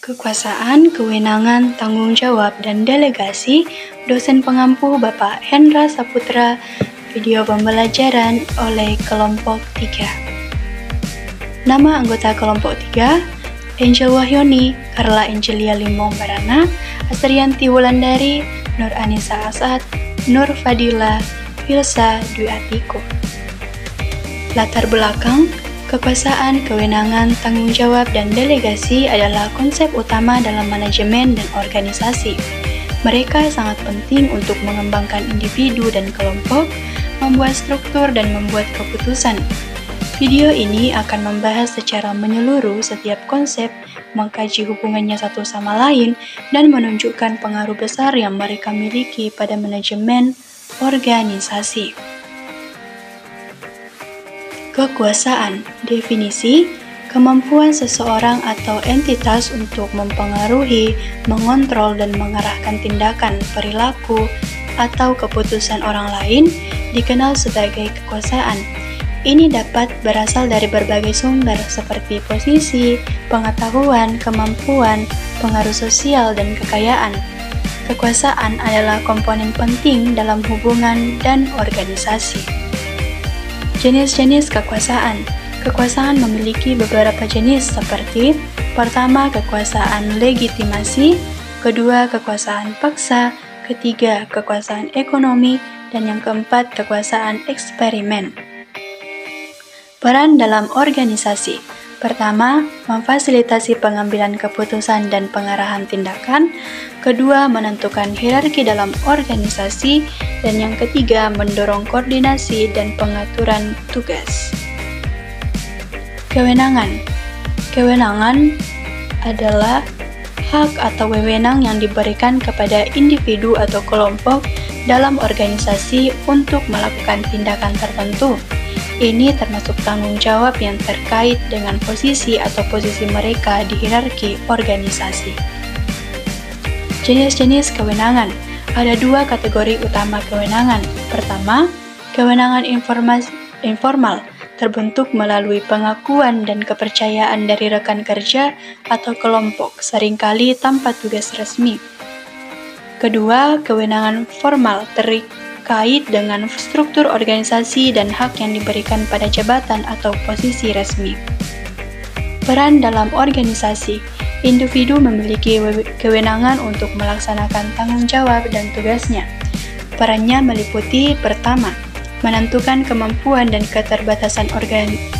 Kekuasaan, kewenangan, tanggung jawab, dan delegasi, dosen pengampu Bapak Hendra Saputra, video pembelajaran oleh kelompok 3. Nama anggota kelompok 3, Angel Wahyoni, Carla Angelia Limbong Barana, Asrianti Wulandari, Nur Anissa Asad, Nur Fadila, Hilsa Dwi Atiko. Latar belakang, kekuasaan, kewenangan, tanggung jawab, dan delegasi adalah konsep utama dalam manajemen dan organisasi. Mereka sangat penting untuk mengembangkan individu dan kelompok, membuat struktur, dan membuat keputusan. Video ini akan membahas secara menyeluruh setiap konsep, mengkaji hubungannya satu sama lain, dan menunjukkan pengaruh besar yang mereka miliki pada manajemen organisasi. Kekuasaan, definisi, kemampuan seseorang atau entitas untuk mempengaruhi, mengontrol, dan mengarahkan tindakan, perilaku, atau keputusan orang lain dikenal sebagai kekuasaan. Ini dapat berasal dari berbagai sumber seperti posisi, pengetahuan, kemampuan, pengaruh sosial, dan kekayaan. Kekuasaan adalah komponen penting dalam hubungan dan organisasi. Jenis-jenis kekuasaan. Kekuasaan memiliki beberapa jenis seperti: pertama, kekuasaan legitimasi, kedua, kekuasaan paksa, ketiga, kekuasaan ekonomi, dan yang keempat, kekuasaan eksperimen. Peran dalam organisasi. Pertama, memfasilitasi pengambilan keputusan dan pengarahan tindakan. Kedua, menentukan hierarki dalam organisasi. Dan yang ketiga, mendorong koordinasi dan pengaturan tugas. Kewenangan. Kewenangan adalah hak atau wewenang yang diberikan kepada individu atau kelompok dalam organisasi untuk melakukan tindakan tertentu. Ini termasuk tanggung jawab yang terkait dengan posisi atau posisi mereka di hierarki organisasi. Jenis-jenis kewenangan. Ada dua kategori utama kewenangan. Pertama, kewenangan informal, terbentuk melalui pengakuan dan kepercayaan dari rekan kerja atau kelompok, seringkali tanpa tugas resmi. Kedua, kewenangan formal, terkait dengan struktur organisasi dan hak yang diberikan pada jabatan atau posisi resmi. Peran dalam organisasi. Individu memiliki kewenangan untuk melaksanakan tanggung jawab dan tugasnya. Perannya meliputi: pertama, menentukan kemampuan dan keterbatasan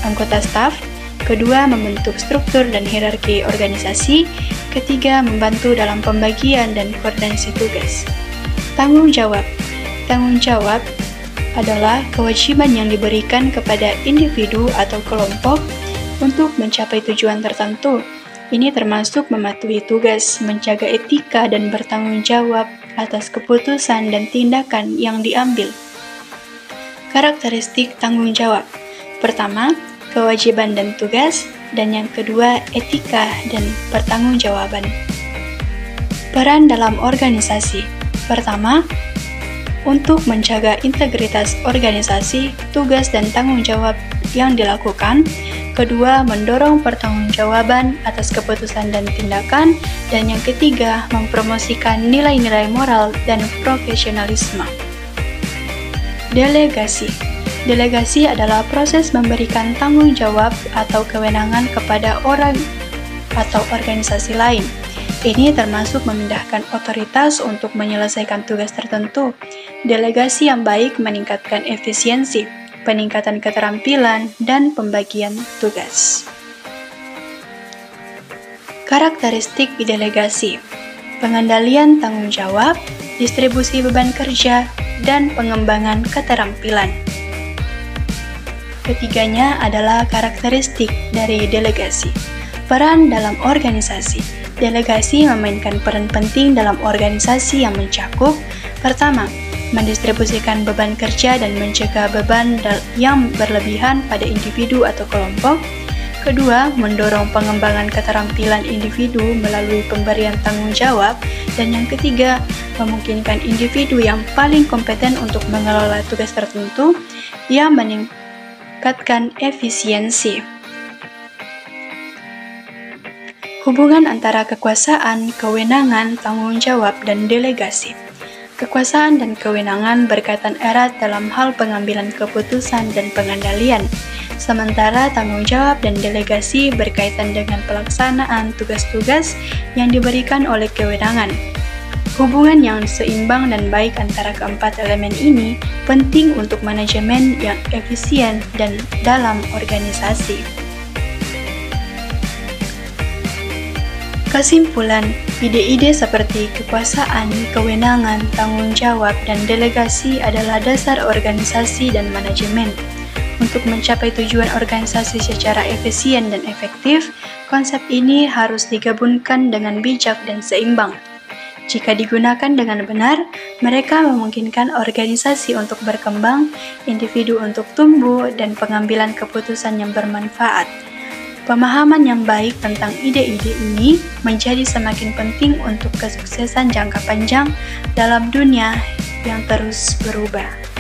anggota staf. Kedua, membentuk struktur dan hierarki organisasi. Ketiga, membantu dalam pembagian dan koordinasi tugas. Tanggung jawab. Tanggung jawab adalah kewajiban yang diberikan kepada individu atau kelompok untuk mencapai tujuan tertentu. Ini termasuk mematuhi tugas, menjaga etika, dan bertanggung jawab atas keputusan dan tindakan yang diambil. Karakteristik tanggung jawab. Pertama, kewajiban dan tugas, dan yang kedua, etika dan pertanggungjawaban. Peran dalam organisasi. Pertama, untuk menjaga integritas organisasi, tugas dan tanggung jawab yang dilakukan. Kedua, mendorong pertanggungjawaban atas keputusan dan tindakan. Dan yang ketiga, mempromosikan nilai-nilai moral dan profesionalisme. Delegasi. Delegasi adalah proses memberikan tanggung jawab atau kewenangan kepada orang atau organisasi lain. Ini termasuk memindahkan otoritas untuk menyelesaikan tugas tertentu. Delegasi yang baik meningkatkan efisiensi, peningkatan keterampilan, dan pembagian tugas. Karakteristik delegasi. Pengendalian tanggung jawab, distribusi beban kerja, dan pengembangan keterampilan. Ketiganya adalah karakteristik dari delegasi. Peran dalam organisasi. Delegasi memainkan peran penting dalam organisasi yang mencakup: pertama, mendistribusikan beban kerja dan mencegah beban yang berlebihan pada individu atau kelompok. Kedua, mendorong pengembangan keterampilan individu melalui pemberian tanggung jawab. Dan yang ketiga, memungkinkan individu yang paling kompeten untuk mengelola tugas tertentu yang meningkatkan efisiensi. Hubungan antara kekuasaan, kewenangan, tanggung jawab, dan delegasi. Kekuasaan dan kewenangan berkaitan erat dalam hal pengambilan keputusan dan pengendalian, sementara tanggung jawab dan delegasi berkaitan dengan pelaksanaan tugas-tugas yang diberikan oleh kewenangan. Hubungan yang seimbang dan baik antara keempat elemen ini penting untuk manajemen yang efisien dan dalam organisasi. Kesimpulan, ide-ide seperti kekuasaan, kewenangan, tanggung jawab, dan delegasi adalah dasar organisasi dan manajemen. Untuk mencapai tujuan organisasi secara efisien dan efektif, konsep ini harus digabungkan dengan bijak dan seimbang. Jika digunakan dengan benar, mereka memungkinkan organisasi untuk berkembang, individu untuk tumbuh, dan pengambilan keputusan yang bermanfaat. Pemahaman yang baik tentang ide-ide ini menjadi semakin penting untuk kesuksesan jangka panjang dalam dunia yang terus berubah.